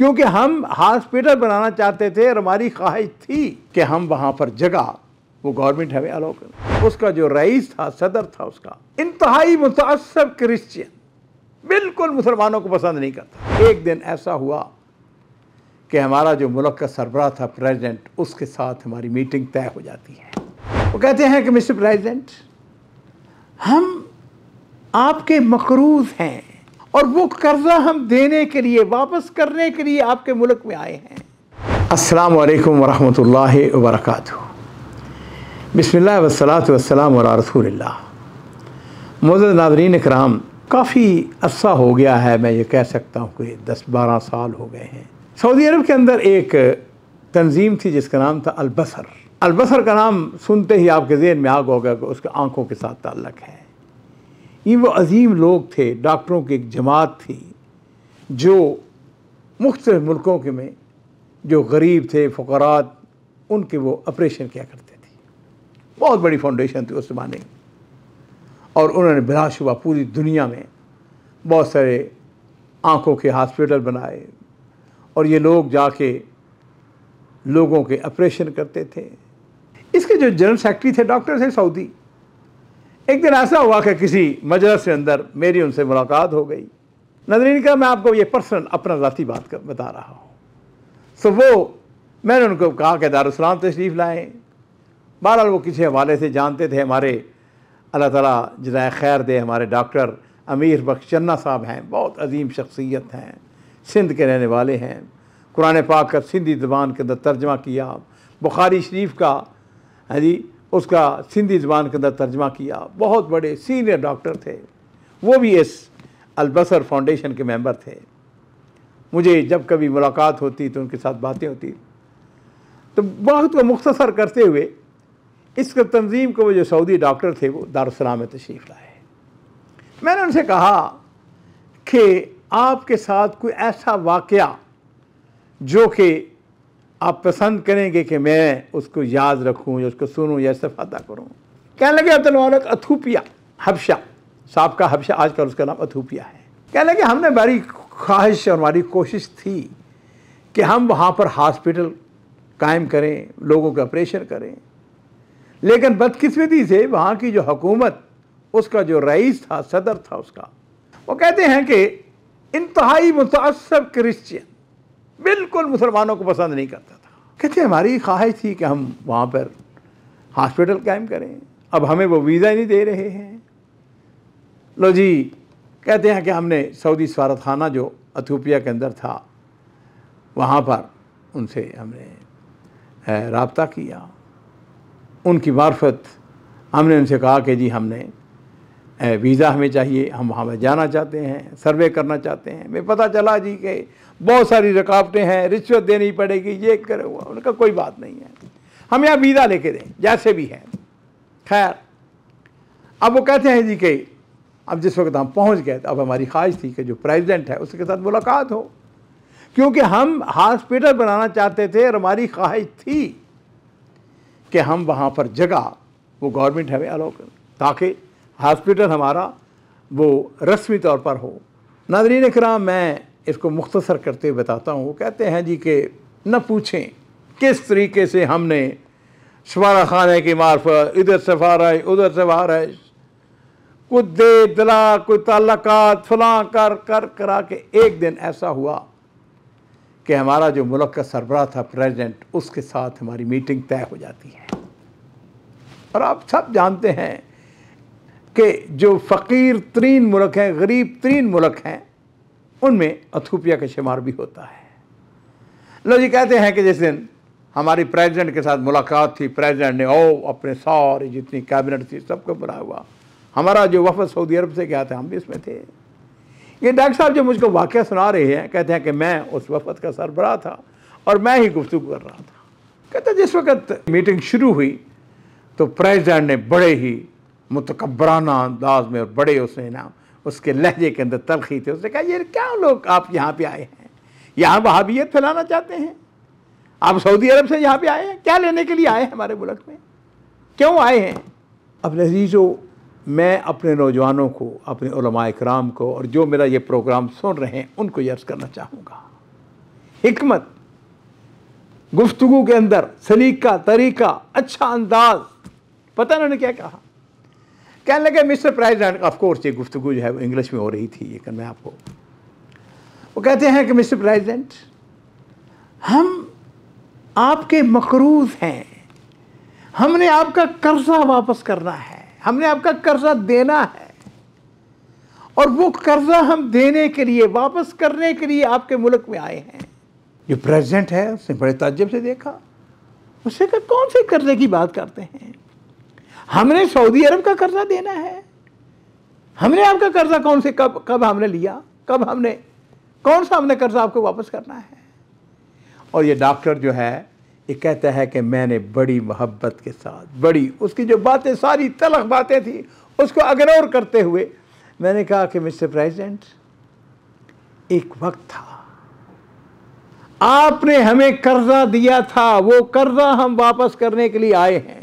क्योंकि हम हॉस्पिटल बनाना चाहते थे और हमारी ख्वाहिश थी कि हम वहाँ पर जगह वो गवर्नमेंट हमें अलाउ करे। उसका जो रईस था, सदर था, उसका इंतहाई मुतअस्सिब क्रिश्चियन, बिल्कुल मुसलमानों को पसंद नहीं करता। एक दिन ऐसा हुआ कि हमारा जो मुल्क का सरबराह था, प्रेसिडेंट, उसके साथ हमारी मीटिंग तय हो जाती है। वो कहते हैं कि मिस्टर प्रेसिडेंट, हम आपके मकरूज हैं और वो कर्जा हम देने के लिए, वापस करने के लिए आपके मुल्क में आए हैं। अस्सलामु अलैकुम वरहमतुल्लाहि वबरकातुहू। बिस्मिल्लाह वस्सलातु वस्सलामु अला रसूलिल्लाह। मुअज़्ज़ज़ नाज़रीन इकराम, काफ़ी अरसा हो गया है, मैं ये कह सकता हूँ कि 10-12 साल हो गए हैं। सऊदी अरब के अंदर एक तंजीम थी जिसका नाम था अल-बसर। अल-बसर का नाम सुनते ही आपके ज़हन में आग होगा कि उसके आँखों के साथ ताल्लुक़ है। ये वो अजीम लोग थे, डॉक्टरों की एक जमात थी जो मुख्तलिफ़ मुल्कों के में जो गरीब थे, फ़ुक़रात, उनके वो ऑपरेशन किया करते थे। बहुत बड़ी फाउंडेशन थी उस ज़माने में, और उन्होंने बिलाशुबा पूरी दुनिया में बहुत सारे आँखों के हॉस्पिटल बनाए और ये लोग जाके लोगों के ऑपरेशन करते थे। इसके जो जनरल सेक्रेटरी थे, डॉक्टर थे सऊदी। एक दिन ऐसा हुआ कि किसी मजलिस के अंदर मेरी उनसे मुलाकात हो गई। नाज़रीन का मैं आपको ये पर्सनल अपना ज़ाती बात बता रहा हूँ। सो वो मैंने उनको कहा कि दारुस्सलाम तशरीफ़ लाएँ। बहरहाल वो किसी हवाले से जानते थे। हमारे अल्लाह ताला जज़ाए खैर दे, हमारे डॉक्टर अमीर बख्श चन्ना साहब हैं, बहुत अजीम शख्सियत हैं, सिंध के रहने वाले हैं। कुरान पाक का सिंधी ज़बान के अंदर तर्जमा किया, बुखारी शरीफ का जी उसका सिंधी ज़बान के अंदर तर्जमा किया। बहुत बड़े सीनियर डॉक्टर थे। वो भी इस अल-बसर फाउंडेशन के मेंबर थे। मुझे जब कभी मुलाकात होती तो उनके साथ बातें होती, तो बहुत को मुख्तसर करते हुए इस तंजीम को वो जो सऊदी डॉक्टर थे वो दारुस्सलाम में तशरीफ़ लाए। मैंने उनसे कहा कि आपके साथ कोई ऐसा वाक़या जो कि आप पसंद करेंगे कि मैं उसको याद रखूं या उसको सुनूं या इस्तेफ़ादा करूं। कहने लगे अब्दुल मालिक अथूपिया, हबशा, साबका हबशा, आजकल उसका नाम अथूपिया है। कहने लगे हमने बड़ी ख्वाहिश और हमारी कोशिश थी कि हम वहाँ पर हॉस्पिटल कायम करें, लोगों का ऑपरेशन करें, लेकिन बदकिस्मती से वहाँ की जो हुकूमत, उसका जो रईस था, सदर था उसका, वो कहते हैं कि इंतहाई मुतअस्सिब क्रिश्चियन, बिल्कुल मुसलमानों को पसंद नहीं करता था। कहते हमारी ख्वाहिश थी कि हम वहाँ पर हॉस्पिटल कायम करें, अब हमें वो वीज़ा ही नहीं दे रहे हैं। लो जी, कहते हैं कि हमने सऊदी सफारतखाना जो अथूपिया के अंदर था, वहाँ पर उनसे हमने राब्ता किया। उनकी मार्फत हमने उनसे कहा कि जी हमने वीज़ा हमें चाहिए, हम वहाँ पर जाना चाहते हैं, सर्वे करना चाहते हैं। मैं पता चला जी कि बहुत सारी रुकावटें हैं, रिश्वत देनी पड़ेगी, ये करे हुआ। उनका कोई बात नहीं है, हम यहाँ वीज़ा लेके दें जैसे भी है। खैर, अब वो कहते हैं जी कि अब जिस वक्त हम पहुँच गए, अब हमारी ख्वाहिश थी कि जो प्रेसिडेंट है उसके साथ मुलाकात हो, क्योंकि हम हॉस्पिटल बनाना चाहते थे और हमारी ख्वाहिश थी कि हम वहाँ पर जगह वो गवर्नमेंट हमें अलाउ करे ताकि हॉस्पिटल हमारा वो रस्मी तौर पर हो। नाज़रीन इकराम, मैं इसको मुख्तसर करते हुए बताता हूँ। वो कहते हैं जी कि न पूछें किस तरीके से हमने सफारा खाने की मार्फत, इधर सफारश उधर सफारश, कुछ दे दिला, कोई ताल्लुकात फलां कर कर करा के एक दिन ऐसा हुआ कि हमारा जो मुल्क का सरबराह था, प्रेसिडेंट, उसके साथ हमारी मीटिंग तय हो जाती है। और आप सब जानते हैं कि जो फ़कीर तरीन मुल्क हैं, गरीब तरीन मुल्क हैं, उनमें अथूपिया का शुमार भी होता है। लो जी, कहते हैं कि जिस दिन हमारी प्रेसिडेंट के साथ मुलाकात थी, प्रेसिडेंट ने अपने सारी जितनी कैबिनेट थी सबको बुलाया हुआ। हमारा जो वफ़द सऊदी अरब से गया था, हम भी इसमें थे। ये डॉक्टर साहब जो मुझको वाक़या सुना रहे हैं, कहते हैं कि मैं उस वफ़द का सरबराह था और मैं ही गुफ्तगू कर रहा था। कहते जिस वक़्त मीटिंग शुरू हुई तो प्रेसिडेंट ने बड़े ही मुतकब्बराना अंदाज में और बड़े उसने ना उसके लहजे के अंदर तलखी थे, उसने कहा ये क्या लोग आप यहाँ पे आए हैं, यहाँ वहाबियत फैलाना चाहते हैं, आप सऊदी अरब से यहाँ पे आए हैं, क्या लेने के लिए आए हैं हमारे मुल्क में, क्यों आए हैं? अब अज़ीज़ों, मैं अपने नौजवानों को, अपने उलमा इकराम को और जो मेरा ये प्रोग्राम सुन रहे हैं उनको ये अर्ज़ करना चाहूँगा, हिकमत, गुफ्तगू के अंदर सलीका, तरीका, अच्छा अंदाज। पता उन्होंने क्या कहा? कहने लगे मिस्टर प्रेसिडेंट, ऑफ कोर्स ये गुफ्तगू जो है वो इंग्लिश में हो रही थी, ये मैं आपको, वो कहते हैं कि मिस्टर प्रेसिडेंट, हम आपके मकरूज हैं, हमने आपका कर्जा वापस करना है, हमने आपका कर्जा देना है, और वो कर्जा हम देने के लिए, वापस करने के लिए आपके मुल्क में आए हैं। जो प्रेसिडेंट है उसने बड़े ताज्जुब से देखा, उससे कहा कौन से कर्जे की बात करते हैं? हमने सऊदी अरब का कर्जा देना है, हमने आपका कर्जा कौन से कब हमने लिया, कब हमने, कौन सा हमने कर्जा आपको वापस करना है? और ये डॉक्टर जो है ये कहता है कि मैंने बड़ी मोहब्बत के साथ, बड़ी उसकी जो बातें सारी तलख बातें थी उसको इग्नोर करते हुए मैंने कहा कि मिस्टर प्रेसिडेंट, एक वक्त था आपने हमें कर्जा दिया था, वो कर्जा हम वापस करने के लिए आए हैं।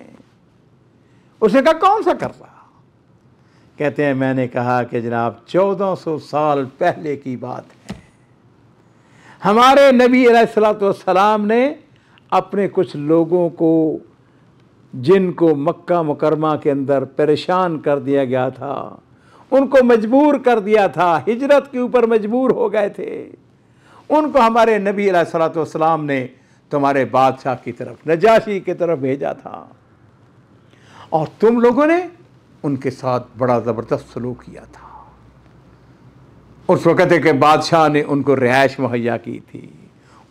उसने कहा कौन सा कर्जा? कहते हैं मैंने कहा कि जनाब 1400 साल पहले की बात है, हमारे नबी अलैहिस्सलाम ने अपने कुछ लोगों को, जिनको मक्का मुकरमा के अंदर परेशान कर दिया गया था, उनको मजबूर कर दिया था, हिजरत के ऊपर मजबूर हो गए थे, उनको हमारे नबी अलैहिस्सलाम ने तुम्हारे बादशाह की तरफ, नजाशी की तरफ भेजा था, और तुम लोगों ने उनके साथ बड़ा ज़बरदस्त सलूक किया था। उस वक़्त के बादशाह ने उनको रिहाइश मुहैया की थी,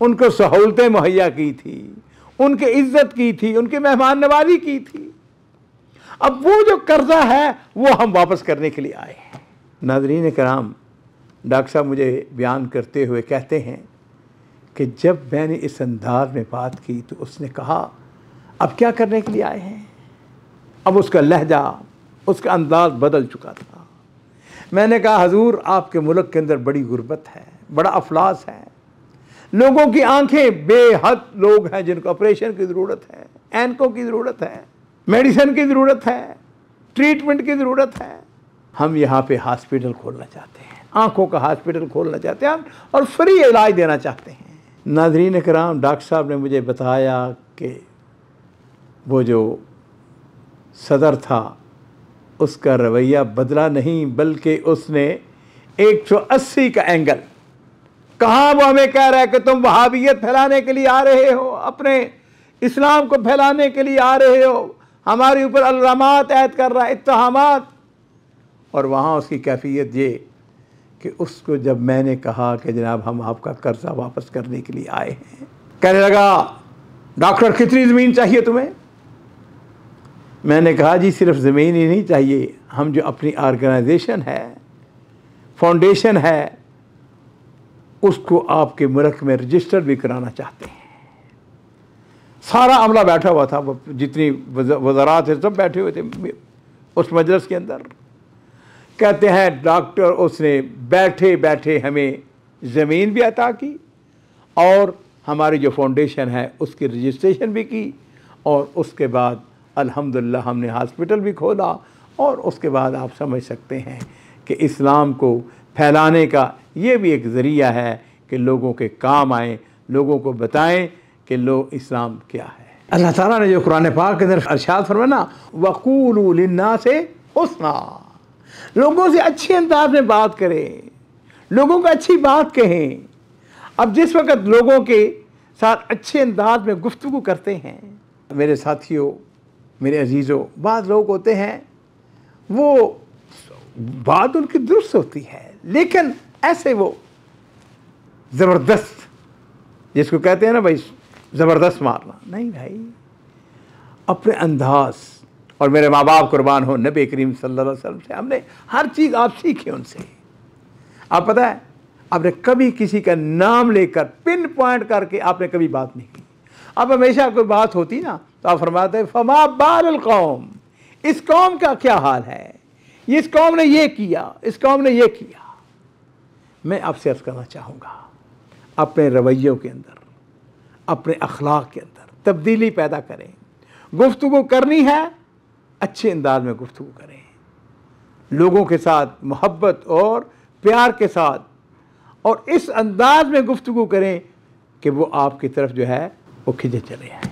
उनको सहूलतें मुहैया की थी, उनकी इज्जत की थी, उनकी मेहमान नवाजी की थी। अब वो जो कर्जा है वो हम वापस करने के लिए आए हैं। नाज़रीन कराम, डॉक्टर साहब मुझे बयान करते हुए कहते हैं कि जब मैंने इस अंदाज में बात की तो उसने कहा अब क्या करने के लिए आए हैं? अब उसका लहजा, उसका अंदाज बदल चुका था। मैंने कहा हजूर, आपके मुल्क के अंदर बड़ी गुर्बत है, बड़ा अफलास है, लोगों की आंखें, बेहद लोग हैं जिनको ऑपरेशन की ज़रूरत है, एनकों की ज़रूरत है, मेडिसिन की ज़रूरत है, ट्रीटमेंट की ज़रूरत है। हम यहाँ पे हॉस्पिटल खोलना चाहते हैं, आंखों का हॉस्पिटल खोलना चाहते हैं और फ्री इलाज देना चाहते हैं। नाज़रीन कराम, डॉक्टर साहब ने मुझे बताया कि वो जो सदर था उसका रवैया बदला नहीं, बल्कि उसने 180 का एंगल, कहाँ वो हमें कह रहा है कि तुम वहाबियत फैलाने के लिए आ रहे हो, अपने इस्लाम को फैलाने के लिए आ रहे हो, हमारे ऊपर अलरामात ऐद कर रहा है, इत्तहामात। और वहाँ उसकी कैफियत ये कि उसको जब मैंने कहा कि जनाब हम आपका कर्जा वापस करने के लिए आए हैं, कहने लगा डॉक्टर कितनी ज़मीन चाहिए तुम्हें? मैंने कहा जी सिर्फ ज़मीन ही नहीं चाहिए, हम जो अपनी ऑर्गेनाइजेशन है, फाउंडेशन है, उसको आपके मुल्क में रजिस्टर भी कराना चाहते हैं। सारा अमला बैठा हुआ था, जितनी वज़ारात थे सब बैठे हुए थे उस मजलिस के अंदर। कहते हैं डॉक्टर, उसने बैठे बैठे हमें ज़मीन भी अता की और हमारी जो फाउंडेशन है उसकी रजिस्ट्रेशन भी की, और उसके बाद अल्हम्दुलिल्लाह हमने हॉस्पिटल भी खोला। और उसके बाद आप समझ सकते हैं कि इस्लाम को फैलाने का ये भी एक ज़रिया है कि लोगों के काम आएँ, लोगों को बताएं कि लोग इस्लाम क्या है। अल्लाह ताला ने जो कुरान पाक के अंदर इरशाद फरमाया ना, वक़ूलू लिन्नासि हुस्ना, लोगों से अच्छे अंदाज में बात करें, लोगों को अच्छी बात कहें। अब जिस वक़्त लोगों के साथ अच्छे अंदाज में गुफ्तगू करते हैं, मेरे साथियों, मेरे अजीज़ों, बाद लोग होते हैं वो बात उनकी दुरुस्त होती है, लेकिन ऐसे वो ज़बरदस्त, जिसको कहते हैं ना भाई ज़बरदस्त मारना, नहीं भाई, अपने अंदाज। और मेरे माँ बाप कुर्बान हो, नबी करीम सल्लल्लाहु अलैहि वसल्लम से हमने हर चीज़ आप सीखी उनसे। आप पता है, आपने कभी किसी का नाम लेकर पिन पॉइंट करके आपने कभी बात नहीं की। अब हमेशा कोई बात होती ना तो आप फरमाते फमा बाल कौम, इस कौम का क्या हाल है, इस कौम ने ये किया, इस कौम ने ये किया। मैं आपसे अर्ज़ करना चाहूँगा, अपने रवैयों के अंदर, अपने अखलाक के अंदर तब्दीली पैदा करें। गुफ्तगू करनी है, अच्छे अंदाज में गुफ्तगू करें, लोगों के साथ मोहब्बत और प्यार के साथ, और इस अंदाज में गुफ्तगू करें कि वो आपकी तरफ जो है वो खिंचे चले हैं।